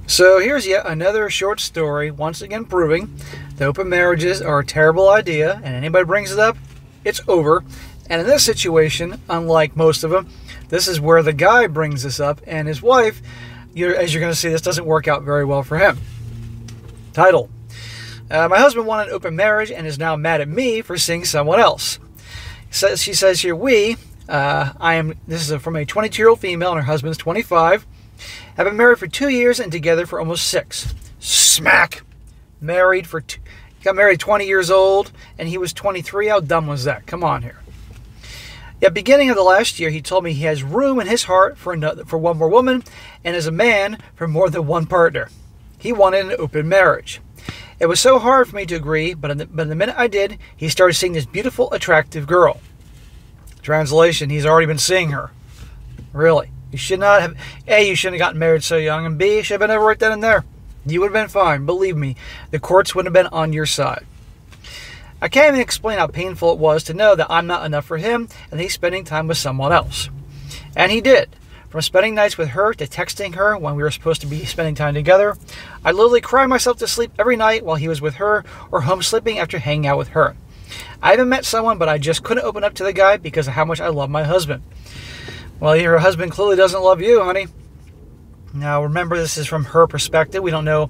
So here's yet another short story, once again proving that open marriages are a terrible idea, and anybody brings it up, it's over. And in this situation, unlike most of them, this is where the guy brings this up, and his wife, as you're going to see, this doesn't work out very well for him. Title: my husband wanted an open marriage and is now mad at me for seeing someone else. She says here, this is from a 22-year-old female and her husband's 25. Have been married for 2 years and together for almost 6. Smack! Got married 20 years old and he was 23. How dumb was that? Come on here. At the beginning of the last year, he told me he has room in his heart for one more woman and is a man for more than one partner. He wanted an open marriage. It was so hard for me to agree, but the minute I did, he started seeing this beautiful, attractive girl. Translation: he's already been seeing her. Really. You should not have, A, you shouldn't have gotten married so young, and B, you should have been over right then and there. You would have been fine. Believe me, the courts would have been on your side. I can't even explain how painful it was to know that I'm not enough for him and he's spending time with someone else. And he did. From spending nights with her to texting her when we were supposed to be spending time together, I literally cried myself to sleep every night while he was with her or home sleeping after hanging out with her. I haven't met someone, but I just couldn't open up to the guy because of how much I love my husband. Well, your husband clearly doesn't love you, honey. Now, remember, this is from her perspective. We don't know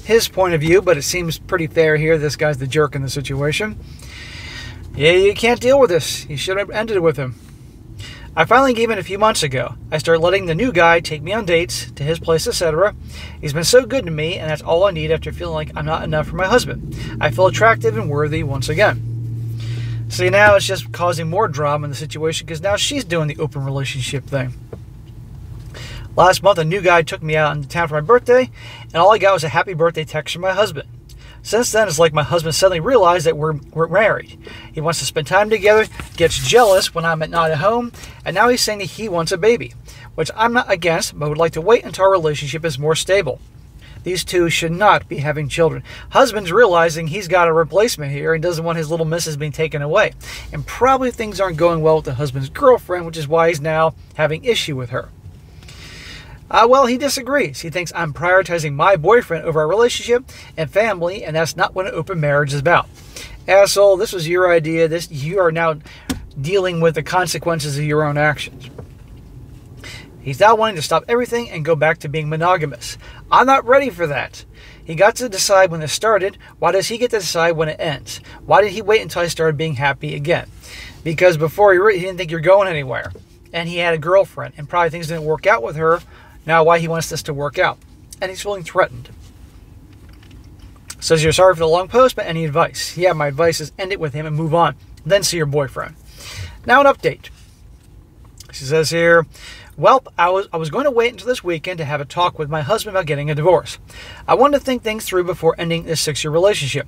his point of view, but it seems pretty fair here. This guy's the jerk in the situation. Yeah, you can't deal with this. You should have ended it with him. I finally gave in a few months ago. I started letting the new guy take me on dates, to his place, etc. He's been so good to me, and that's all I need after feeling like I'm not enough for my husband. I feel attractive and worthy once again. See, now it's just causing more drama in the situation because now she's doing the open relationship thing. Last month, a new guy took me out into town for my birthday, and all I got was a happy birthday text from my husband. Since then, it's like my husband suddenly realized that we're married. He wants to spend time together, gets jealous when I'm not at home, and now he's saying that he wants a baby, which I'm not against, but would like to wait until our relationship is more stable. These two should not be having children. Husband's realizing he's got a replacement here and doesn't want his little missus being taken away. And probably things aren't going well with the husband's girlfriend, which is why he's now having issue with her. Well, he disagrees. He thinks I'm prioritizing my boyfriend over our relationship and family, and that's not what an open marriage is about. Asshole, this was your idea. You are now dealing with the consequences of your own actions. He's now wanting to stop everything and go back to being monogamous. I'm not ready for that. He got to decide when this started. Why does he get to decide when it ends? Why did he wait until I started being happy again? Because before he didn't think you're going anywhere. And he had a girlfriend and probably things didn't work out with her. Now why he wants this to work out. And he's feeling threatened. Says you're sorry for the long post, but any advice? Yeah, my advice is end it with him and move on. Then see your boyfriend. Now an update. She says here, well, I was going to wait until this weekend to have a talk with my husband about getting a divorce. I wanted to think things through before ending this 6-year relationship.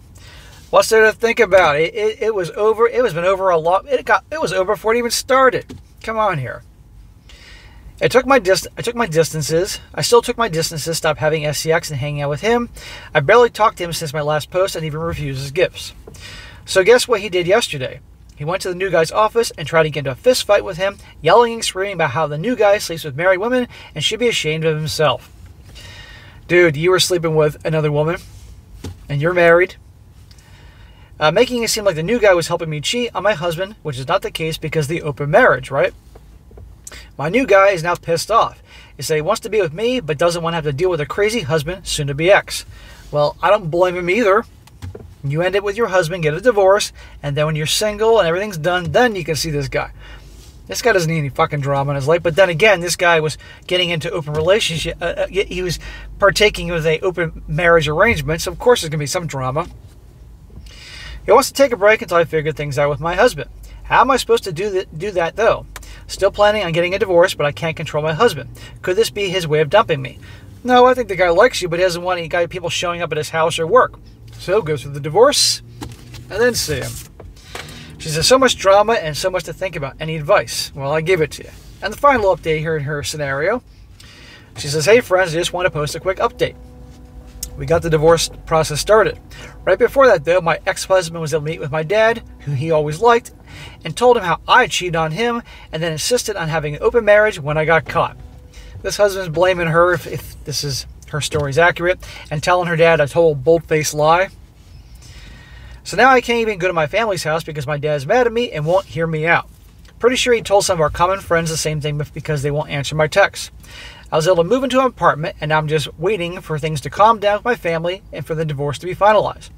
What's there to think about? It was over. It was been over a lot. It was over before it even started. Come on here. I took my distances. I still took my distances. Stopped having SCX and hanging out with him. I barely talked to him since my last post and even refuses gifts. So guess what he did yesterday? He went to the new guy's office and tried to get into a fist fight with him, yelling and screaming about how the new guy sleeps with married women and should be ashamed of himself. Dude, you were sleeping with another woman, and you're married. Making it seem like the new guy was helping me cheat on my husband, which is not the case because of the open marriage, right? My new guy is now pissed off. He said he wants to be with me, but doesn't want to have to deal with a crazy husband, soon to be ex. Well, I don't blame him either. You end it with your husband, get a divorce, and then when you're single and everything's done, then you can see this guy. This guy doesn't need any fucking drama in his life. But then again, this guy was getting into open relationship. He was partaking with a open marriage arrangement, so of course there's going to be some drama. He wants to take a break until I figure things out with my husband. How am I supposed to do that, though? Still planning on getting a divorce, but I can't control my husband. Could this be his way of dumping me? No, I think the guy likes you, but he doesn't want any people showing up at his house or work. So go through the divorce, and then see him. She says, so much drama and so much to think about. Any advice? Well, I give it to you. And the final update here in her scenario. She says, hey friends, I just want to post a quick update. We got the divorce process started. Right before that, though, my ex-husband was able to meet with my dad, who he always liked, and told him how I cheated on him, and then insisted on having an open marriage when I got caught. This husband's blaming her if this is her story's accurate and telling her dad a total bold-faced lie. So now I can't even go to my family's house because my dad's mad at me and won't hear me out. Pretty sure he told some of our common friends the same thing because they won't answer my texts. I was able to move into an apartment, and now I'm just waiting for things to calm down with my family and for the divorce to be finalized.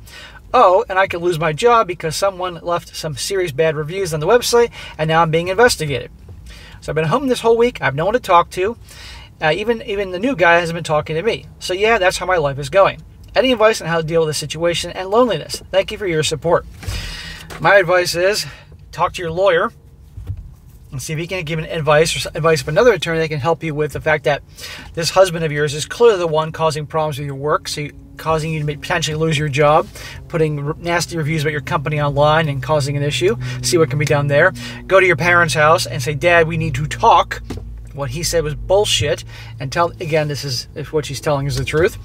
Oh, and I could lose my job because someone left some serious bad reviews on the website, and now I'm being investigated. So I've been home this whole week. I have no one to talk to. Even the new guy hasn't been talking to me. So yeah, that's how my life is going. Any advice on how to deal with the situation and loneliness? Thank you for your support. My advice is talk to your lawyer and see if he can give an advice or advice of another attorney that can help you with the fact that this husband of yours is clearly the one causing problems with your work, so causing you to potentially lose your job, putting nasty reviews about your company online and causing an issue. See what can be done there. Go to your parents' house and say, Dad, we need to talk. What he said was bullshit. And tell, again, this is if what she's telling is the truth.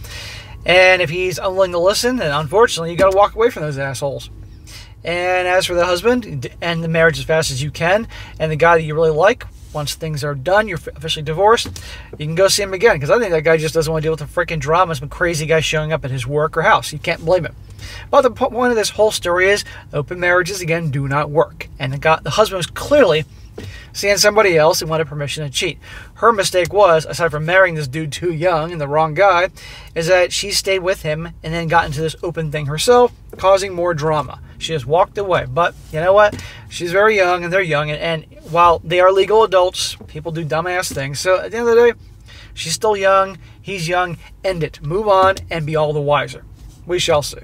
And if he's unwilling to listen, then unfortunately you got to walk away from those assholes. And as for the husband, end the marriage as fast as you can. And the guy that you really like, once things are done, you're officially divorced, you can go see him again. Because I think that guy just doesn't want to deal with the freaking drama. Some crazy guy showing up at his work or house. You can't blame him. But the point of this whole story is open marriages, again, do not work. And the husband was clearly seeing somebody else and wanted permission to cheat. Her mistake was, aside from marrying this dude too young and the wrong guy, is that she stayed with him and then got into this open thing herself, causing more drama. She just walked away. But you know what? She's very young and they're young. And while they are legal adults, people do dumbass things. So at the end of the day, she's still young. He's young. End it. Move on and be all the wiser. We shall see.